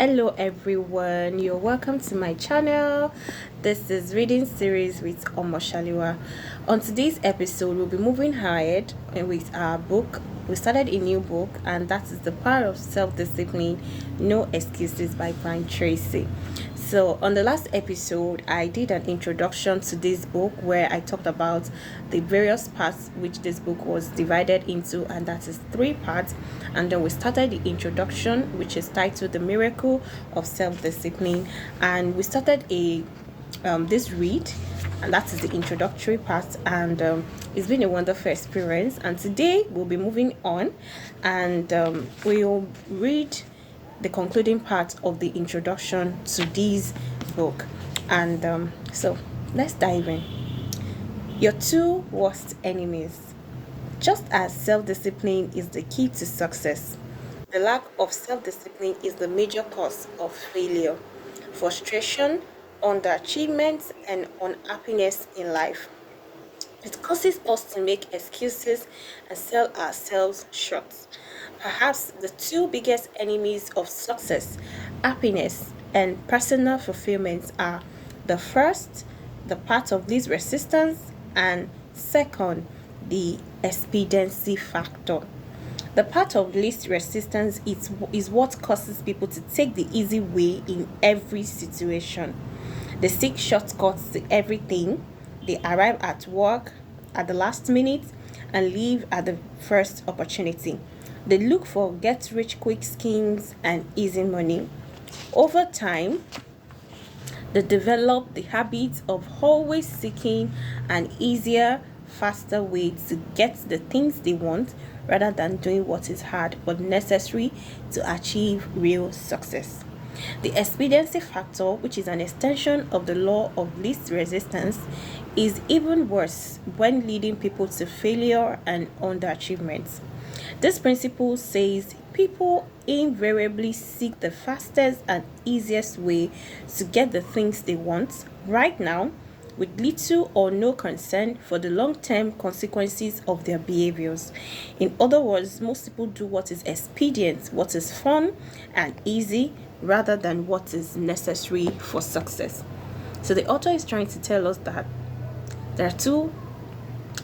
Hello everyone, you're welcome to my channel. This is Reading Series with Omoshaliwa. On today's episode, we'll be moving ahead with our book. We started a new book, and that is The Power of Self-Discipline, No Excuses by Brian Tracy. So, on the last episode, I did an introduction to this book where I talked about the various parts which this book was divided into, and that is three parts. And then we started the introduction, which is titled The Miracle of Self-Discipline, and we started a this read, and that is the introductory part. And it's been a wonderful experience. And today we'll be moving on, and we'll read the concluding part of the introduction to this book. And so let's dive in. Your two worst enemies. Just as self discipline is the key to success, the lack of self discipline is the major cause of failure, frustration, underachievement, and unhappiness in life. It causes us to make excuses and sell ourselves short. Perhaps the two biggest enemies of success, happiness, and personal fulfillment are the first, the part of this resistance, and second, the expediency factor. The part of least resistance is what causes people to take the easy way in every situation. They seek shortcuts to everything. They arrive at work at the last minute and leave at the first opportunity. They look for get rich quick schemes and easy money. Over time, they develop the habit of always seeking an easier, faster way to get the things they want rather than doing what is hard but necessary to achieve real success. The expediency factor, which is an extension of the law of least resistance, is even worse when leading people to failure and underachievement. This principle says people invariably seek the fastest and easiest way to get the things they want right now with little or no concern for the long term consequences of their behaviors. In other words, most people do what is expedient, what is fun and easy, rather than what is necessary for success. So, the author is trying to tell us that there are two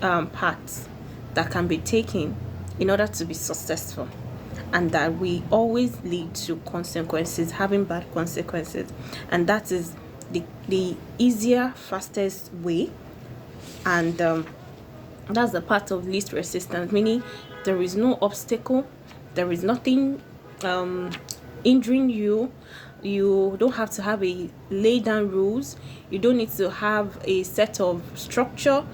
paths that can be taken in order to be successful, and that we always lead to consequences, having bad consequences, and that is the easier, fastest way, and that's the part of least resistance, meaning there is no obstacle, there is nothing hindering you. You don't have to have a lay down rules. You don't need to have a set of structure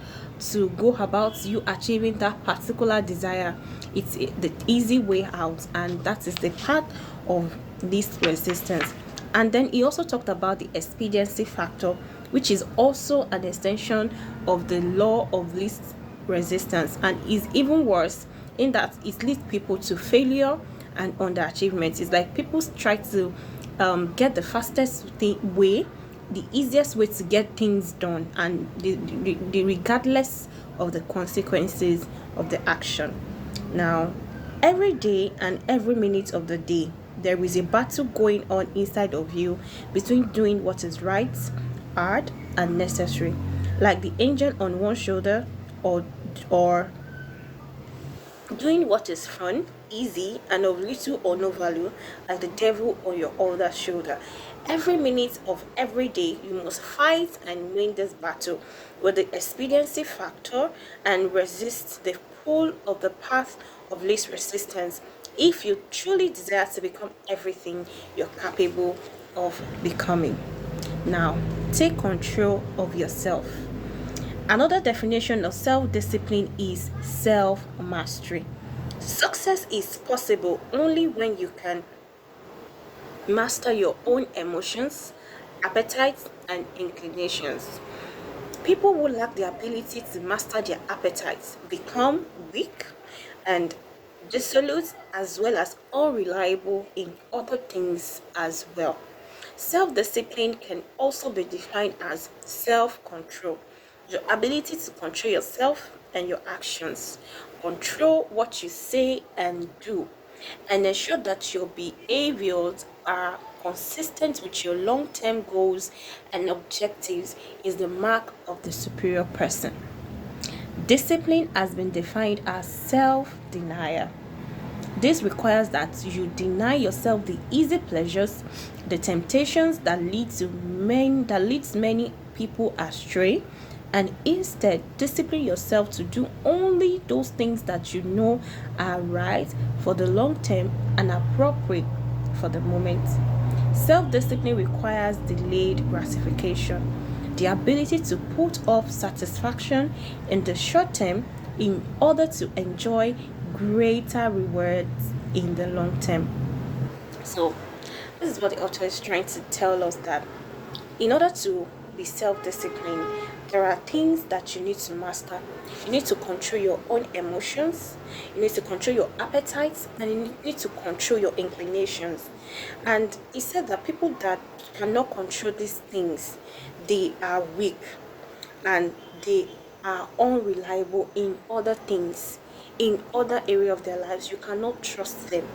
to go about you achieving that particular desire. It's the easy way out, and that is the part of least resistance. And then he also talked about the expediency factor, which is also an extension of the law of least resistance and is even worse in that it leads people to failure and underachievement. It's like people try to get the fastest way, the easiest way to get things done, and the regardless of the consequences of the action. Now, every day and every minute of the day, there is a battle going on inside of you between doing what is right, hard, and necessary, like the angel on one shoulder, or doing what is fun, easy, and of little or no value, like the devil on your other shoulder. Every minute of every day, you must fight and win this battle with the expediency factor and resist the pull of the path of least resistance if you truly desire to become everything you're capable of becoming. Now, take control of yourself. Another definition of self discipline is self mastery. Success is possible only when you can master your own emotions, appetites, and inclinations. People who lack the ability to master their appetites become weak and dissolute, as well as unreliable in other things as well. Self discipline can also be defined as self control, your ability to control yourself and your actions, control what you say and do, and ensure that your behaviors are consistent with your long-term goals and objectives is the mark of the superior person. Discipline has been defined as self-denial. This requires that you deny yourself the easy pleasures, the temptations that leads many people astray, and instead discipline yourself to do only those things that you know are right for the long term and appropriate for the moment. Self-discipline requires delayed gratification, the ability to put off satisfaction in the short term in order to enjoy greater rewards in the long term. So, this is what the author is trying to tell us, that in order to be self-disciplined, there are things that you need to master. You need to control your own emotions, you need to control your appetites, and you need to control your inclinations. And he said that people that cannot control these things, they are weak and they are unreliable in other things, in other area of their lives. You cannot trust them.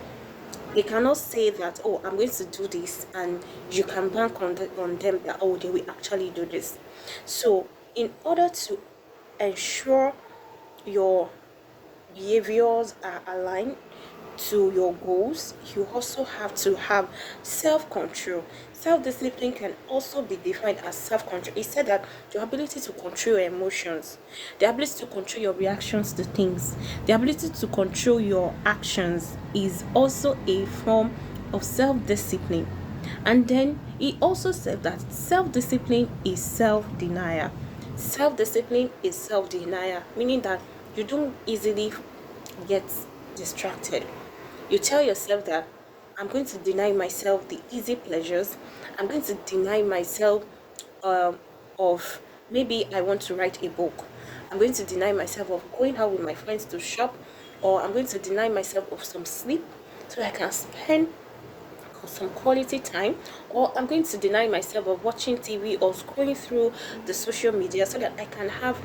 They cannot say that, oh, I'm going to do this, and you can bank on them that, oh, they will actually do this. So in order to ensure your behaviors are aligned to your goals, you also have to have self control. Self discipline can also be defined as self control. He said that your ability to control your emotions, the ability to control your reactions to things, the ability to control your actions is also a form of self discipline. And then he also said that self discipline is self denial. Self discipline is self denial, meaning that you don't easily get distracted. You tell yourself that I'm going to deny myself the easy pleasures. I'm going to deny myself of, maybe I want to write a book. I'm going to deny myself of going out with my friends to shop, or I'm going to deny myself of some sleep so I can spend some quality time, or I'm going to deny myself of watching TV or scrolling through the social media so that I can have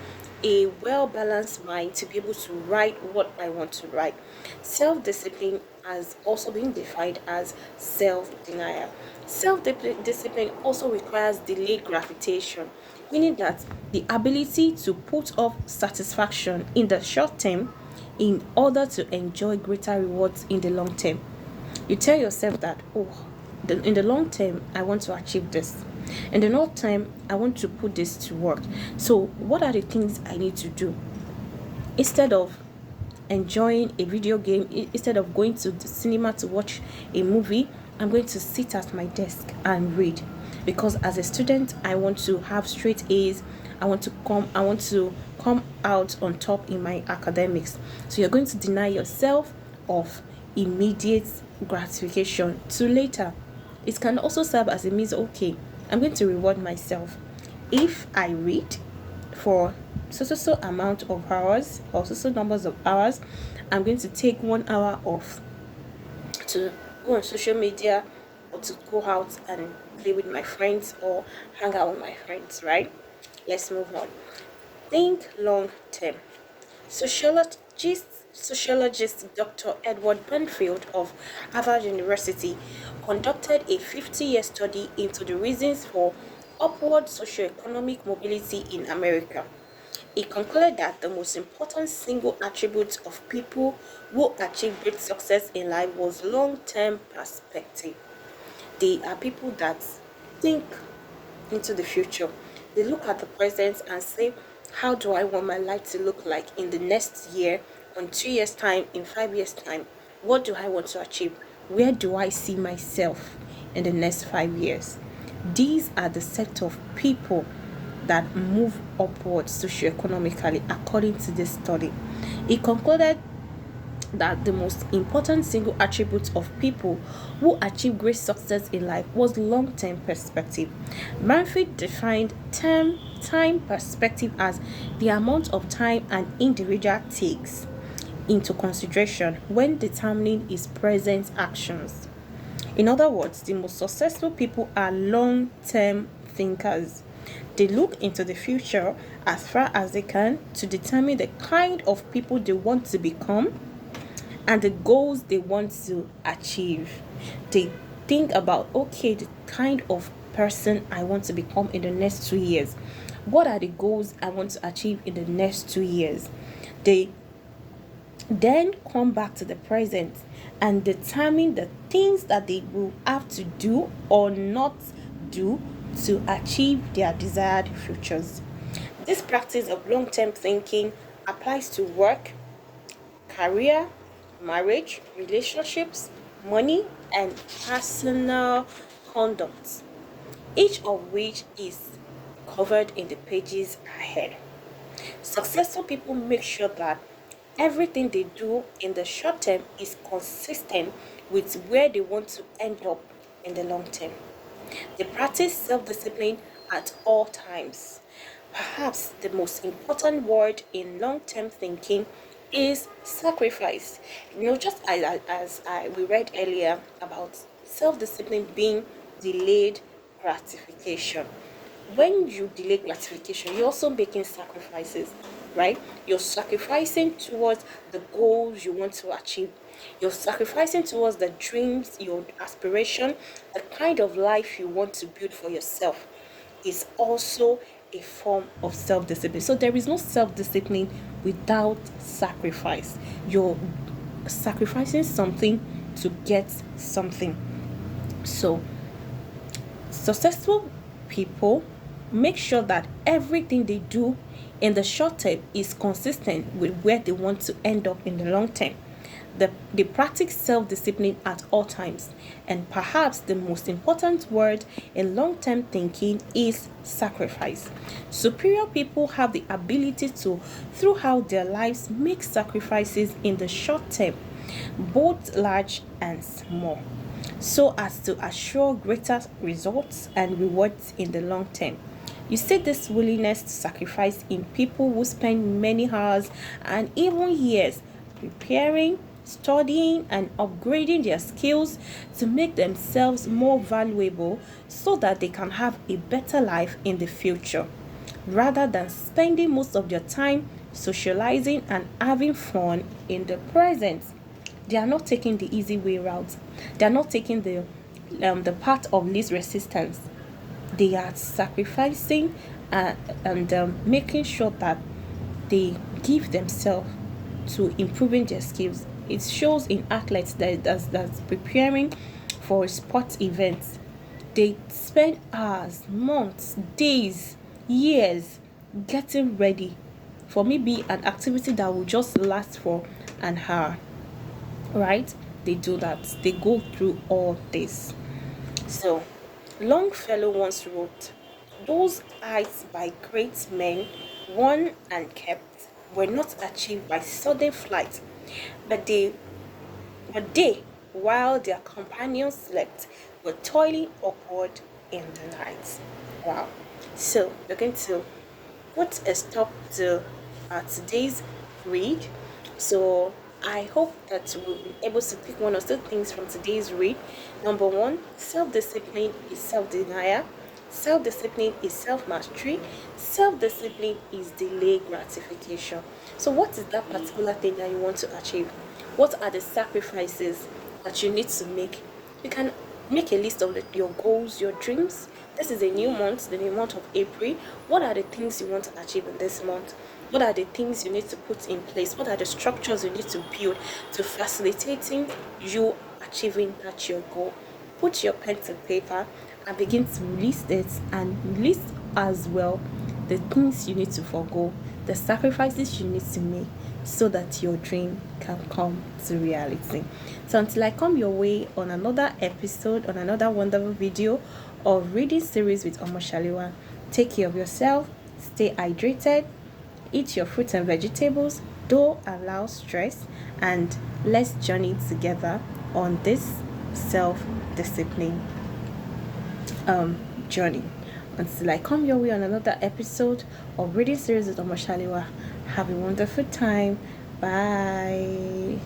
a well balanced mind to be able to write what I want to write. Self discipline has also been defined as self denial. Self discipline also requires delayed gratification, meaning that the ability to put off satisfaction in the short term in order to enjoy greater rewards in the long term. You tell yourself that, oh, in the long term, I want to achieve this. In the long term, I want to put this to work. So, what are the things I need to do? Instead of enjoying a video game, instead of going to the cinema to watch a movie, I'm going to sit at my desk and read. Because as a student, I want to have straight A's. I want to come out on top in my academics. So you're going to deny yourself of immediate gratification to later. It can also serve as a means, okay, I'm going to reward myself. If I read for so amount of hours or so numbers of hours, I'm going to take 1 hour off to go on social media or to go out and play with my friends or hang out with my friends, right? Let's move on. Think long term. Sociologist Dr. Edward Banfield of Harvard University conducted a 50-year study into the reasons for upward socioeconomic mobility in America. He concluded that the most important single attribute of people who achieve great success in life was long-term perspective. They are people that think into the future. They look at the present and say, how do I want my life to look like in the next year, in 2 years' time, in 5 years' time? What do I want to achieve? Where do I see myself in the next 5 years? These are the set of people that move upwards socioeconomically, according to this study. It concluded that the most important single attribute of people who achieve great success in life was long-term perspective. Manfield defined time perspective as the amount of time an individual takes into consideration when determining his present actions. In other words, the most successful people are long-term thinkers. They look into the future as far as they can to determine the kind of people they want to become and the goals they want to achieve. They think about, okay, the kind of person I want to become in the next 2 years. What are the goals I want to achieve in the next 2 years? They then come back to the present and determine the things that they will have to do or not do to achieve their desired futures. This practice of long term thinking applies to work, career, marriage, relationships, money, and personal conduct, each of which is covered in the pages ahead. Successful people make sure that everything they do in the short term is consistent with where they want to end up in the long term. They practice self discipline at all times. Perhaps the most important word in long term thinking is sacrifice. Just we read earlier about self discipline being delayed gratification. When you delay gratification, you're also making sacrifices, right? You're sacrificing towards the goals you want to achieve. You're sacrificing towards the dreams, your aspiration, the kind of life you want to build for yourself is also a form of self discipline. So there is no self discipline without sacrifice. You're sacrificing something to get something. So successful people make sure that everything they do in the short term is consistent with where they want to end up in the long term. They practice self discipline at all times, and perhaps the most important word in long term thinking is sacrifice. Superior people have the ability to, throughout their lives, make sacrifices in the short term, both large and small, so as to assure greater results and rewards in the long term. You see this willingness to sacrifice in people who spend many hours and even years preparing, studying, and upgrading their skills to make themselves more valuable so that they can have a better life in the future, rather than spending most of their time socializing and having fun in the present. They are not taking the easy way route. They are not taking the path of least resistance. They are sacrificing and making sure that they give themselves to improving their skills. It shows in athletes that's preparing for sports events. They spend hours, months, days, years getting ready for maybe an activity that will just last for an hour, right? They do that. They go through all this. So, Longfellow once wrote, "Those heights by great men won and kept were not achieved by sudden flight, but they, while their companions slept, were toiling upward in the night." Wow. So, we're going to put a stop to today's read. So I hope that we'll be able to pick one or two things from today's read. Number one, self-discipline is self-denial. Self-discipline is self-mastery. Self-discipline is delayed gratification. So what is that particular thing that you want to achieve? What are the sacrifices that you need to make? You can make a list of your goals, your dreams. This is a new month, the new month of April. What are the things you want to achieve in this month? What are the things you need to put in place? What are the structures you need to build to facilitating you achieving that your goal? Put your pen to paper and begin to list it, and list as well the things you need to forego, the sacrifices you need to make so that your dream can come to reality. So until I come your way on another episode, on another wonderful video of reading series with Omoshaliwa, take care of yourself, stay hydrated, eat your fruits and vegetables, don't allow stress, and let's journey together on this self-discipline journey. Until I come your way on another episode of reading series with Omoshaliwa, have a wonderful time. Bye.